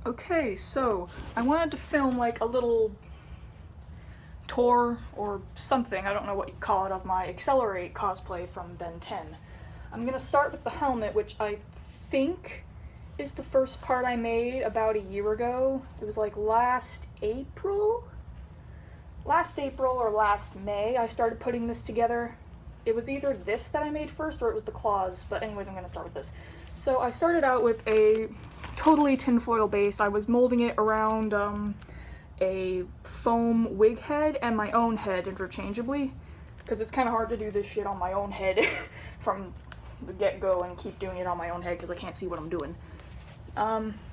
Okay, so I wanted to film like a little tour or something, I don't know what you call it, of my XLR8 cosplay from Ben 10. I'm gonna start with the helmet, which I think is the first part I made about a year ago. It was like last April or last May I started putting this together. It was either this that I made first or it was the claws, but anyways, I'm gonna start with this. So I started out with a totally tinfoil base. I was molding it around a foam wig head and my own head interchangeably, because it's kind of hard to do this shit on my own head from the get-go and keep doing it on my own head because I can't see what I'm doing.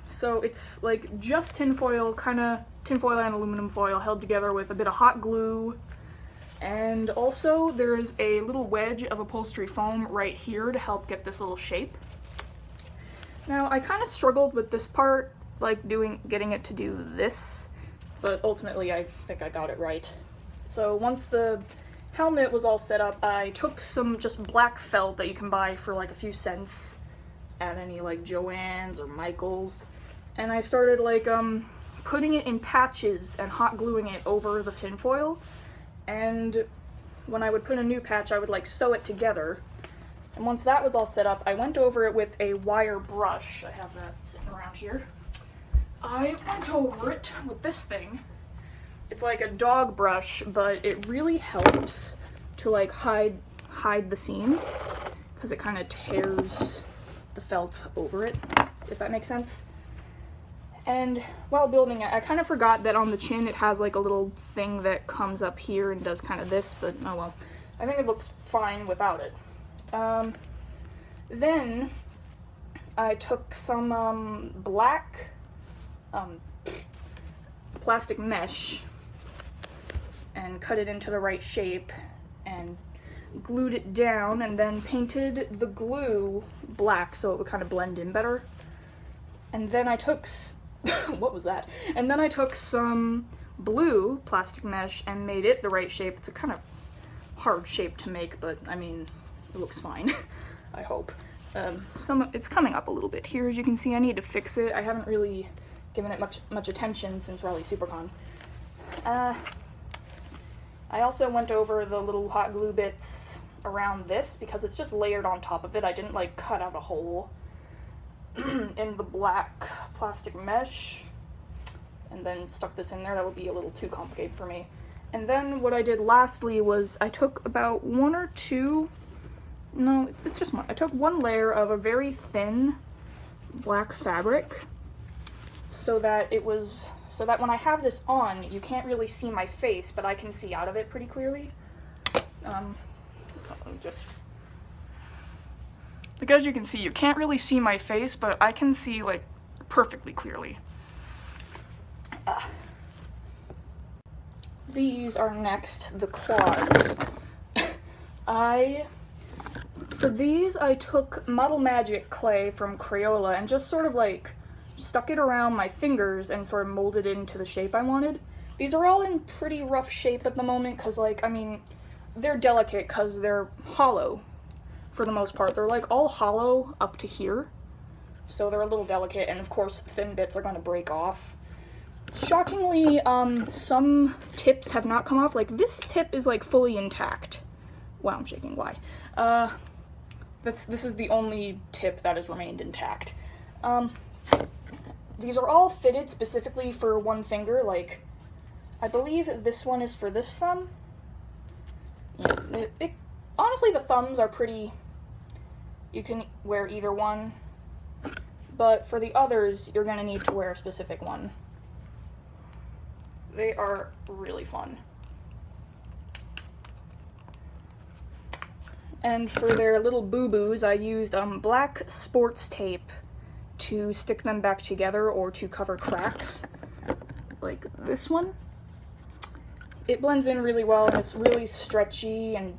So it's like just tinfoil, kind of tinfoil and aluminum foil held together with a bit of hot glue. And also there is a little wedge of upholstery foam right here to help get this little shape. Now I kind of struggled with this part, like getting it to do this, but ultimately I think I got it right. So once the helmet was all set up, I took some just black felt that you can buy for like a few cents at any like Joann's or Michael's, and I started like putting it in patches and hot gluing it over the tinfoil. And when I would put a new patch, I would like sew it together. And once that was all set up, I went over it with a wire brush. I have that sitting around here. I went over it with this thing. It's like a dog brush, but it really helps to like hide the seams, because it kind of tears the felt over it, if that makes sense. And while building it, I kind of forgot that on the chin it has like a little thing that comes up here and does kind of this, but oh well. I think it looks fine without it. Then I took some black plastic mesh and cut it into the right shape and glued it down, and then painted the glue black so it would kind of blend in better. And then I took what was that? And then I took some blue plastic mesh and made it the right shape. It's a kind of hard shape to make, but I mean, it looks fine. I hope. It's coming up a little bit here, as you can see. I need to fix it. I haven't really given it much attention since Raleigh SuperCon. I also went over the little hot glue bits around this because it's just layered on top of it. I didn't like cut out a hole in the black plastic mesh and then stuck this in there. That would be a little too complicated for me. And then what I did lastly was I took about it's just one. I took one layer of a very thin black fabric so that when I have this on, you can't really see my face, but I can see out of it pretty clearly. Like, as you can see, you can't really see my face, but I can see like perfectly clearly. These are next, the claws. For these, I took Model Magic clay from Crayola and just sort of like stuck it around my fingers and sort of molded it into the shape I wanted. These are all in pretty rough shape at the moment because, like, I mean, they're delicate because they're hollow for the most part. They're like all hollow up to here, so they're a little delicate, and of course thin bits are going to break off. Shockingly, some tips have not come off. Like, this tip is like fully intact. Wow, I'm shaking. Why? This is the only tip that has remained intact. These are all fitted specifically for one finger. Like, I believe this one is for this thumb. Yeah, honestly, the thumbs are pretty. You can wear either one, but for the others, you're gonna need to wear a specific one. They are really fun. And for their little boo-boos, I used black sports tape to stick them back together or to cover cracks, like this one. It blends in really well, and it's really stretchy, and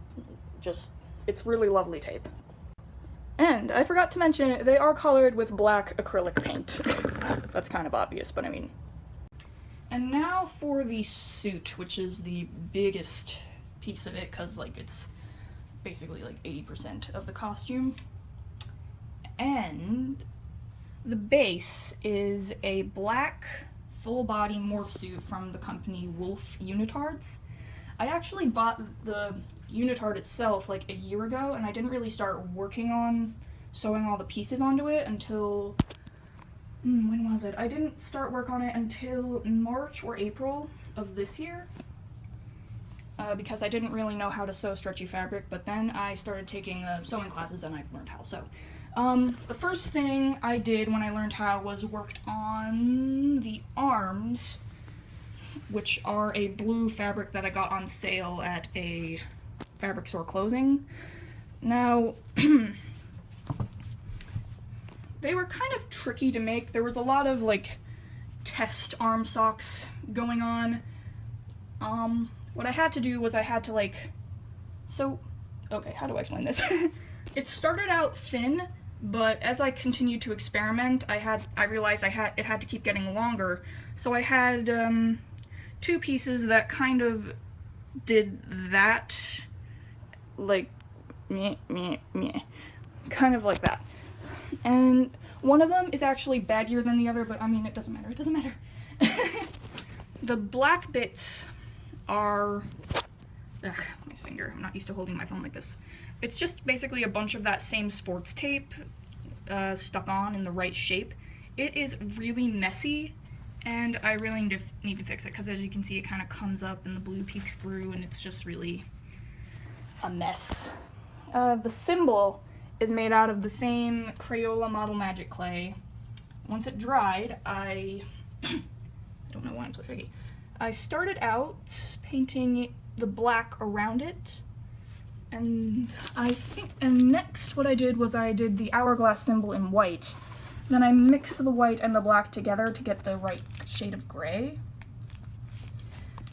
it's really lovely tape. And I forgot to mention, they are colored with black acrylic paint. That's kind of obvious, but I mean. And now for the suit, which is the biggest piece of it, because like it's basically like 80% of the costume. And The base is a black full-body morph suit from the company Wolf Unitards. I actually bought the unitard itself like a year ago, and I didn't really start working on sewing all the pieces onto it until, when was it? I didn't start work on it until March or April of this year, because I didn't really know how to sew stretchy fabric, but then I started taking sewing classes and I learned how. So the first thing I did when I learned how was worked on the arms, which are a blue fabric that I got on sale at a fabric store closing. Now, they were kind of tricky to make. There was a lot of like test arm socks going on. What I had to do was I had to okay, how do I explain this? It started out thin, but as I continued to experiment, I realized it had to keep getting longer. So I had two pieces that kind of did that, like meh, meh, meh, kind of like that. And one of them is actually baggier than the other, but I mean, it doesn't matter. It doesn't matter. The black bits are, my finger, I'm not used to holding my phone like this. It's just basically a bunch of that same sports tape stuck on in the right shape. It is really messy, and I really need to fix it, because as you can see, it kind of comes up and the blue peeks through, and it's just really a mess. The cymbal is made out of the same Crayola Model Magic clay. Once it dried, I don't know why I'm so shaky. I started out painting the black around it, and next what I did was I did the hourglass symbol in white. Then I mixed the white and the black together to get the right shade of gray.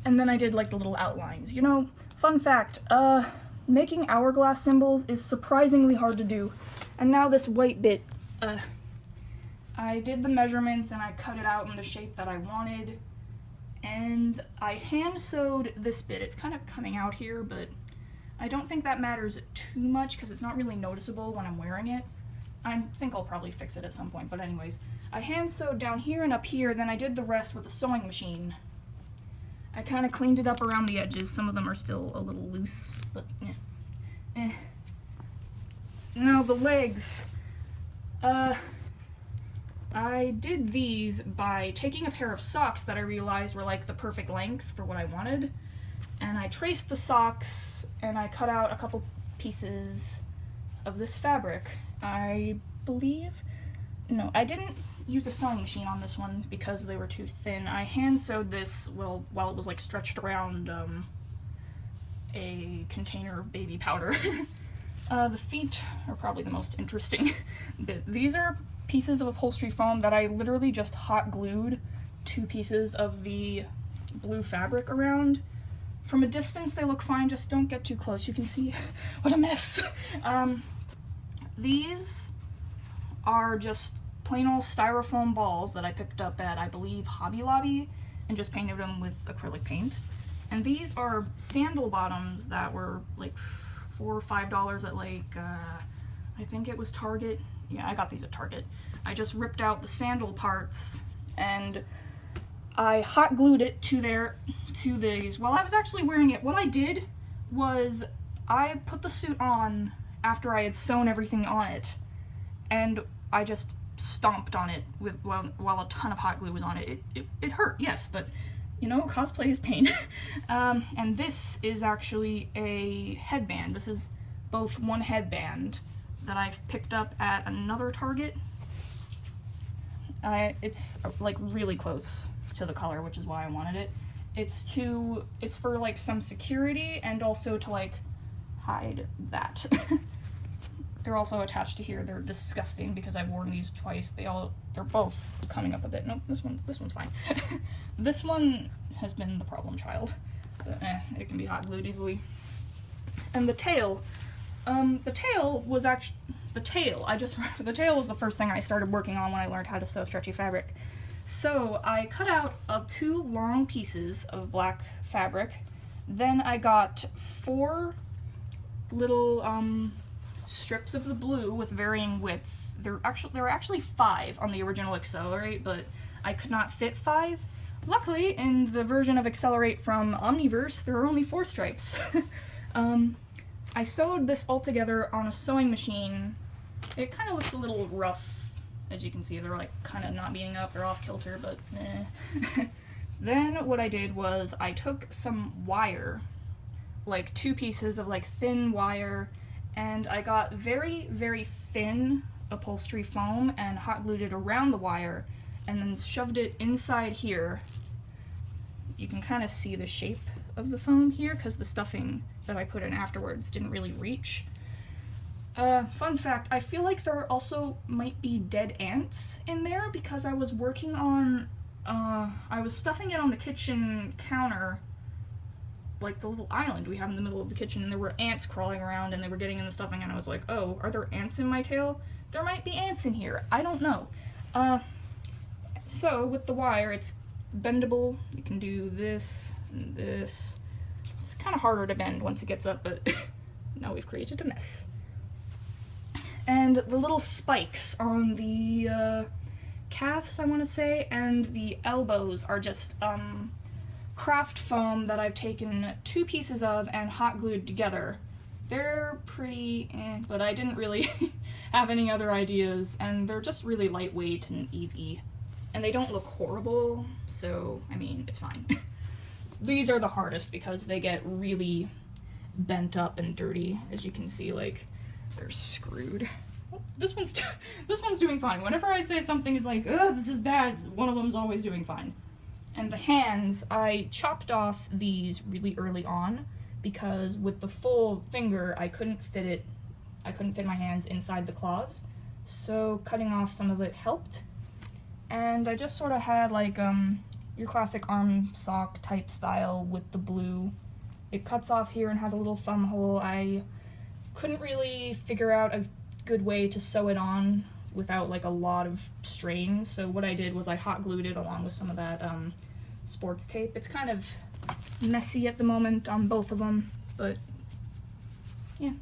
And then I did like the little outlines. You know, fun fact, making hourglass symbols is surprisingly hard to do. And now this white bit, I did the measurements and I cut it out in the shape that I wanted. And I hand sewed this bit. It's kind of coming out here, but I don't think that matters too much because it's not really noticeable when I'm wearing it. I think I'll probably fix it at some point, but anyways. I hand sewed down here and up here, then I did the rest with a sewing machine. I kind of cleaned it up around the edges. Some of them are still a little loose, but eh. Now the legs. I did these by taking a pair of socks that I realized were like the perfect length for what I wanted, and I traced the socks and I cut out a couple pieces of this fabric. I believe, no, I didn't use a sewing machine on this one because they were too thin. I hand sewed this while it was like stretched around a container of baby powder. The feet are probably the most interesting bit. These are pieces of upholstery foam that I literally just hot glued two pieces of the blue fabric around. From a distance they look fine, just don't get too close. You can see what a mess. These are just plain old styrofoam balls that I picked up at, I believe, Hobby Lobby, and just painted them with acrylic paint. And these are Sandal Bottoms that were like $4 or $5 at like, I think it was Target. Yeah, I got these at Target. I just ripped out the sandal parts and I hot glued it to these. While I was actually wearing it, what I did was I put the suit on after I had sewn everything on it, and I just stomped on it while a ton of hot glue was on it. It hurt, yes, but you know, cosplay is pain. And this is actually a headband. This is both one headband that I've picked up at another Target. It's like really close to the color, which is why I wanted it. It's for like some security and also to like hide that. They're also attached to here. They're disgusting because I've worn these twice. They're both coming up a bit. Nope, this one's fine. This one has been the problem child. But, it can be hot glued easily. And the tail. The tail was the tail was the first thing I started working on when I learned how to sew stretchy fabric. So I cut out two long pieces of black fabric. Then I got 4 little strips of the blue with varying widths. There were actually 5 on the original XLR8, but I could not fit 5. Luckily, in the version of XLR8 from Omniverse, there are only 4 stripes. I sewed this all together on a sewing machine. It kind of looks a little rough, as you can see. They're like kind of not meeting up, they're off kilter, but eh. Then what I did was I took some wire, like 2 pieces of like thin wire, and I got very, very thin upholstery foam and hot glued it around the wire, and then shoved it inside here. You can kind of see the shape of the foam here because the stuffing that I put in afterwards didn't really reach. Fun fact, I feel like there also might be dead ants in there because I was working on, I was stuffing it on the kitchen counter, like the little island we have in the middle of the kitchen, and there were ants crawling around and they were getting in the stuffing, and I was like, oh, are there ants in my tail? There might be ants in here, I don't know. So with the wire, it's bendable. You can do this and this. It's kind of harder to bend once it gets up, but now we've created a mess. And the little spikes on the calves, I want to say, and the elbows are just craft foam that I've taken 2 pieces of and hot glued together. They're pretty but I didn't really have any other ideas, and they're just really lightweight and easy. And they don't look horrible, so, I mean, it's fine. These are the hardest because they get really bent up and dirty, as you can see, like, they're screwed. Oh, this one's doing fine. Whenever I say something is like, ugh, this is bad, one of them's always doing fine. And the hands, I chopped off these really early on because with the full finger, I couldn't fit my hands inside the claws, so cutting off some of it helped. And I just sort of had like your classic arm sock type style with the blue. It cuts off here and has a little thumb hole. I couldn't really figure out a good way to sew it on without like a lot of strain, so what I did was I hot glued it along with some of that sports tape. It's kind of messy at the moment on both of them, but yeah.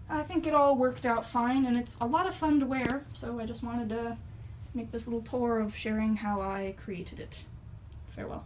I think it all worked out fine, and it's a lot of fun to wear, so I just wanted to make this little tour of sharing how I created it. Farewell.